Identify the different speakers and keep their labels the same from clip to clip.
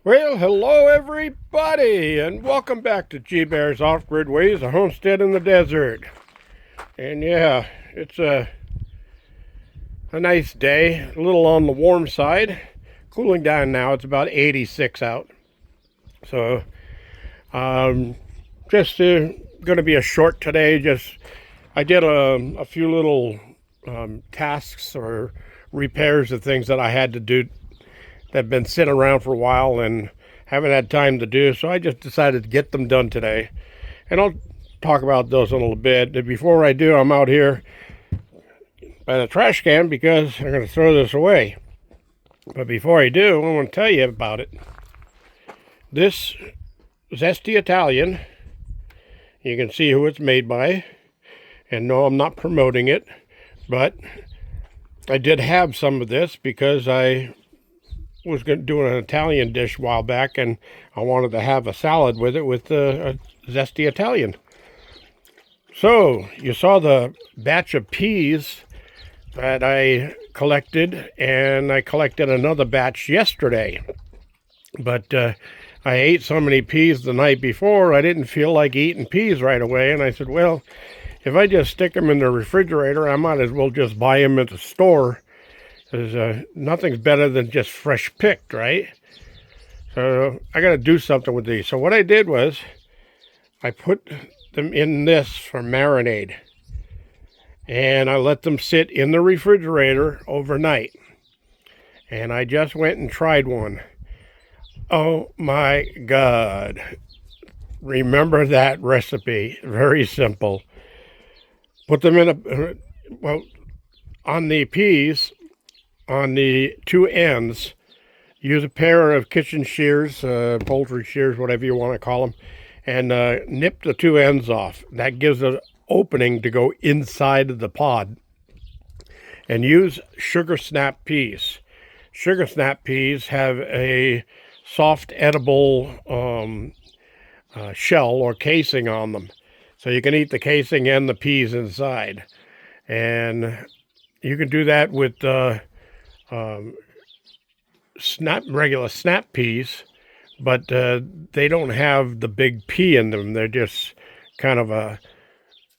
Speaker 1: Well, hello everybody, and welcome back to G Bear's Off-Grid Ways, a homestead in the desert. And yeah, it's a nice day, a little on the warm side, cooling down now. It's about 86 out. So, just going to be a short today. I did a few little tasks or repairs of things that I had to do that have been sitting around for a while and haven't had time to do, so I just decided to get them done today. And I'll talk about those in a little bit. But before I do, I'm out here by the trash can because I'm going to throw this away. But before I do, I want to tell you about it. This Zesty Italian, you can see who it's made by. And no, I'm not promoting it, but I did have some of this because I was doing an Italian dish a while back, and I wanted to have a salad with it with a Zesty Italian. So you saw the batch of peas that I collected, and I collected another batch yesterday. But I ate so many peas the night before, I didn't feel like eating peas right away, and I said, well, if I just stick them in the refrigerator, I might as well just buy them at the store. Because nothing's better than just fresh picked, right? So I got to do something with these. So what I did was I put them in this for marinade. And I let them sit in the refrigerator overnight. And I just went and tried one. Oh my God. Remember that recipe. Very simple. Put them in on the peas, on the two ends, use a pair of kitchen shears, poultry shears, whatever you want to call them, and nip the two ends off. That gives an opening to go inside of the pod. And use sugar snap peas. Sugar snap peas have a soft edible shell or casing on them. So you can eat the casing and the peas inside. And you can do that with regular snap peas, but they don't have the big pea in them. They're just kind of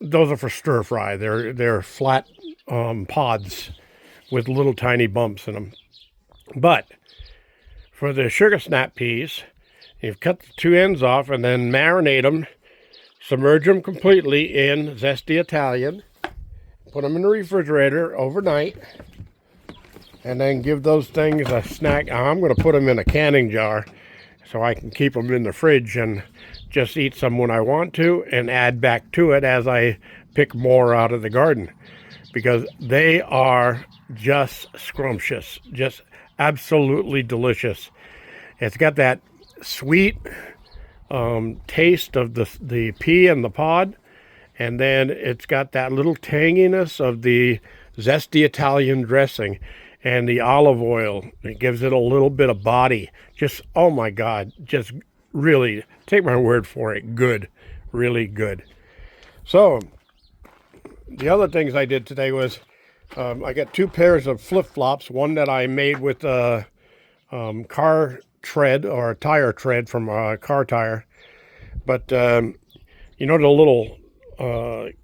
Speaker 1: those are for stir fry. They're flat pods with little tiny bumps in them. But for the sugar snap peas, you've cut the two ends off and then marinate them, submerge them completely in Zesty Italian, put them in the refrigerator overnight, and then give those things a snack. I'm going to put them in a canning jar so I can keep them in the fridge and just eat some when I want to and add back to it as I pick more out of the garden, because they are just scrumptious, just absolutely delicious. It's got that sweet taste of the pea and the pod, and then it's got that little tanginess of the Zesty Italian dressing. And the olive oil, it gives it a little bit of body. Just, oh my God, just really, take my word for it, good, really good. So, the other things I did today was, I got two pairs of flip-flops, one that I made with a car tread, or a tire tread from a car tire. But, you know the little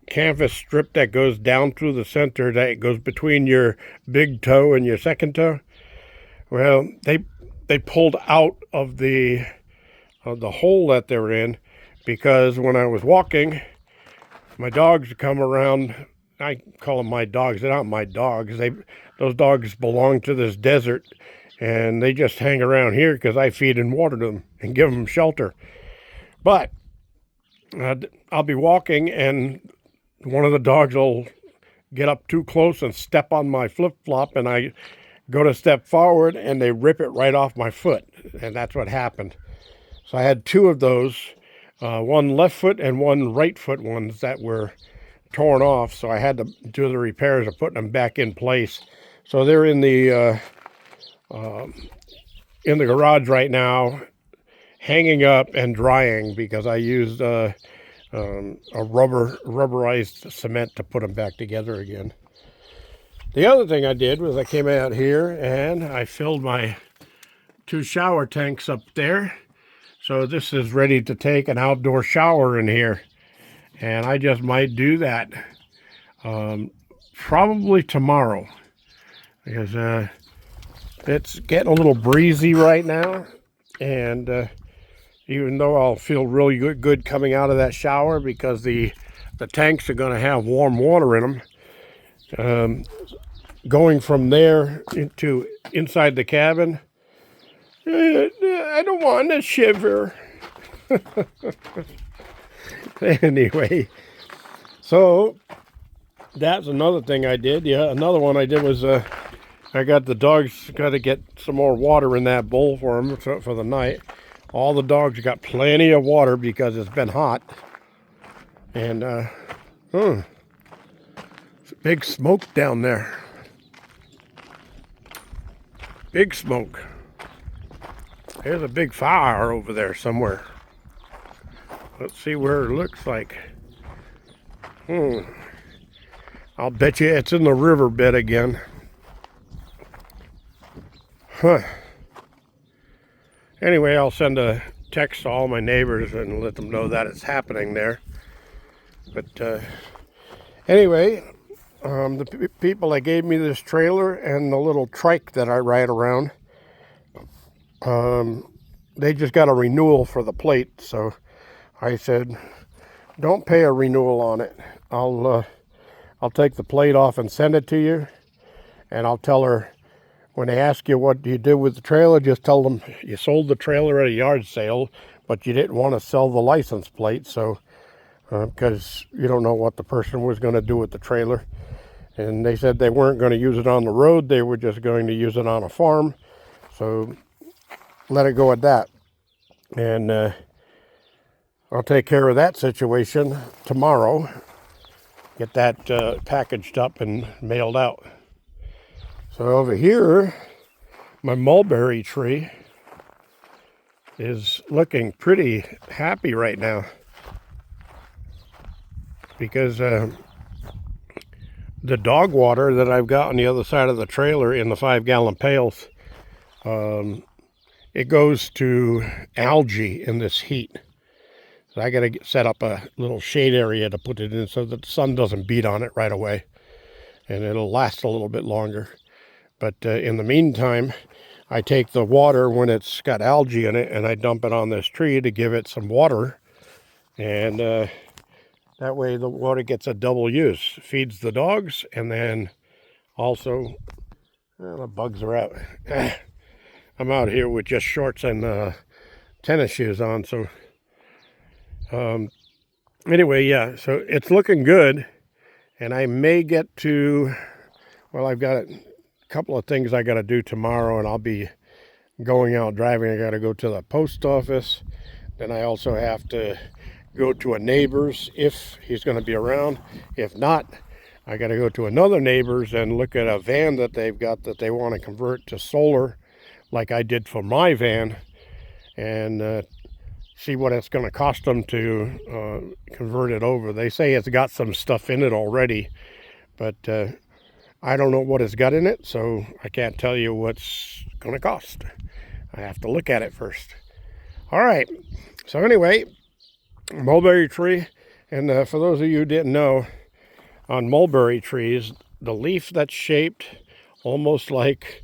Speaker 1: canvas strip that goes down through the center, that goes between your big toe and your second toe? Well, they pulled out of the hole that they're in, because when I was walking, my dogs come around. I call them my dogs. They're not my dogs. Those dogs belong to this desert, and they just hang around here because I feed and water them and give them shelter. But I'll be walking, and one of the dogs will get up too close and step on my flip-flop, and I go to step forward, and they rip it right off my foot, and that's what happened. So I had two of those, one left foot and one right foot ones that were torn off, so I had to do the repairs of putting them back in place. So they're in the garage right now, hanging up and drying, because I used a rubberized cement to put them back together again. The other thing I did was I came out here and I filled my 2 shower tanks up there. So this is ready to take an outdoor shower in here. And I just might do that probably tomorrow. Because it's getting a little breezy right now. And even though I'll feel really good coming out of that shower because the tanks are going to have warm water in them. Going from there into inside the cabin, I don't want to shiver. Anyway, so that's another thing I did. Yeah, another one I did was I got the dogs, got to get some more water in that bowl for them for the night. All the dogs got plenty of water because it's been hot. And it's a big smoke down there. Big smoke. There's a big fire over there somewhere. Let's see where it looks like. I'll bet you it's in the riverbed again. Huh. Anyway, I'll send a text to all my neighbors and let them know that it's happening there. But anyway, the people that gave me this trailer and the little trike that I ride around, they just got a renewal for the plate. So I said, don't pay a renewal on it. I'll take the plate off and send it to you. And I'll tell her, when they ask you what you did with the trailer, just tell them you sold the trailer at a yard sale, but you didn't want to sell the license plate. So, because you don't know what the person was going to do with the trailer. And they said they weren't going to use it on the road. They were just going to use it on a farm. So let it go at that. And I'll take care of that situation tomorrow. Get that packaged up and mailed out. So over here, my mulberry tree is looking pretty happy right now. Because the dog water that I've got on the other side of the trailer in the 5-gallon pails, it goes to algae in this heat. So I got to set up a little shade area to put it in so that the sun doesn't beat on it right away. And it'll last a little bit longer. But in the meantime, I take the water when it's got algae in it and I dump it on this tree to give it some water. And that way the water gets a double use. Feeds the dogs and then also, the bugs are out. I'm out here with just shorts and tennis shoes on. So anyway, yeah, so it's looking good. And I may get to, well, I've got a couple of things I got to do tomorrow, and I'll be going out driving. I got to go to the post office. Then I also have to go to a neighbor's if he's going to be around. If not, I got to go to another neighbor's and look at a van that they've got that they want to convert to solar, like I did for my van, and see what it's going to cost them to convert it over. They say it's got some stuff in it already, but I don't know what it's got in it, so I can't tell you what's going to cost. I have to look at it first. All right. So anyway, mulberry tree. And for those of you who didn't know, on mulberry trees, the leaf that's shaped almost like,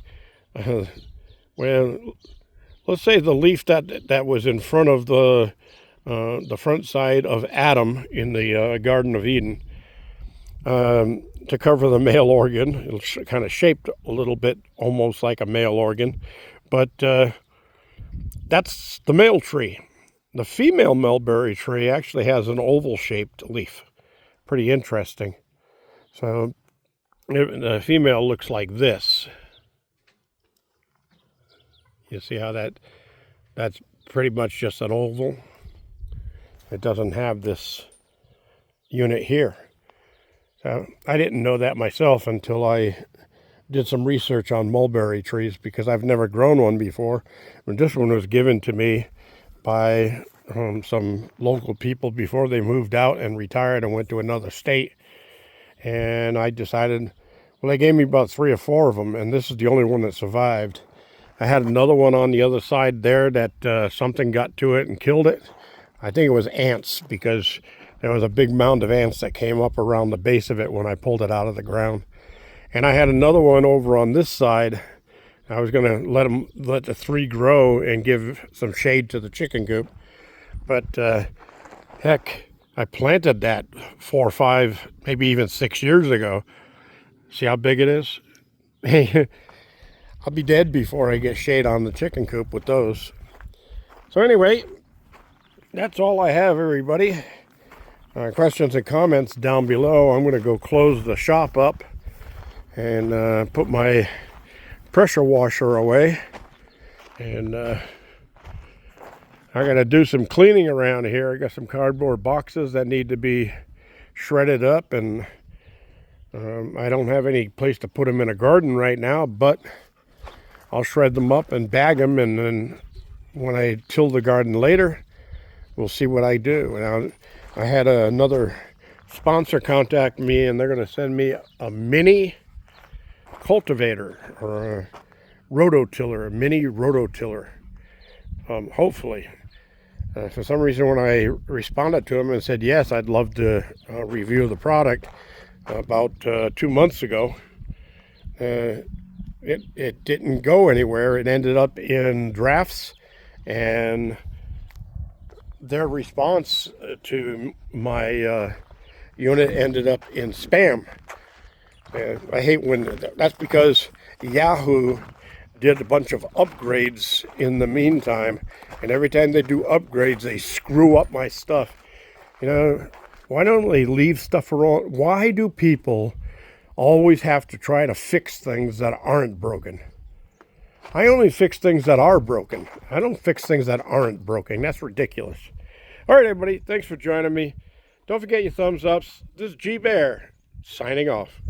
Speaker 1: well, let's say the leaf that was in front of the front side of Adam in the Garden of Eden, to cover the male organ. It's kind of shaped a little bit almost like a male organ, but that's the male tree. The female mulberry tree actually has an oval-shaped leaf. Pretty interesting. So the female looks like this. You see how that's pretty much just an oval. It doesn't have this unit here. So I didn't know that myself until I did some research on mulberry trees, because I've never grown one before. And this one was given to me by some local people before they moved out and retired and went to another state. And I decided, well, they gave me about 3 or 4 of them, and this is the only one that survived. I had another one on the other side there that something got to it and killed it. I think it was ants, because there was a big mound of ants that came up around the base of it when I pulled it out of the ground. And I had another one over on this side. I was going to let the 3 grow and give some shade to the chicken coop. But heck, I planted that 4 or 5, maybe even 6 years ago. See how big it is? I'll be dead before I get shade on the chicken coop with those. So anyway, that's all I have, everybody. Questions and comments down below. I'm going to go close the shop up and put my pressure washer away. And I got to do some cleaning around here. I got some cardboard boxes that need to be shredded up, and I don't have any place to put them in a garden right now, but I'll shred them up and bag them, and then when I till the garden later, we'll see what I do. Now, I had another sponsor contact me, and they're going to send me a mini cultivator, or a rototiller, a mini rototiller, hopefully. For some reason, when I responded to them and said yes, I'd love to review the product, about 2 months ago, it didn't go anywhere. It ended up in drafts, and their response to my unit ended up in spam. I hate when that's because Yahoo did a bunch of upgrades in the meantime, and every time they do upgrades, they screw up my stuff. You know, why don't they leave stuff around? Why do people always have to try to fix things that aren't broken? I only fix things that are broken. I don't fix things that aren't broken. That's ridiculous. All right, everybody. Thanks for joining me. Don't forget your thumbs ups. This is G Bear signing off.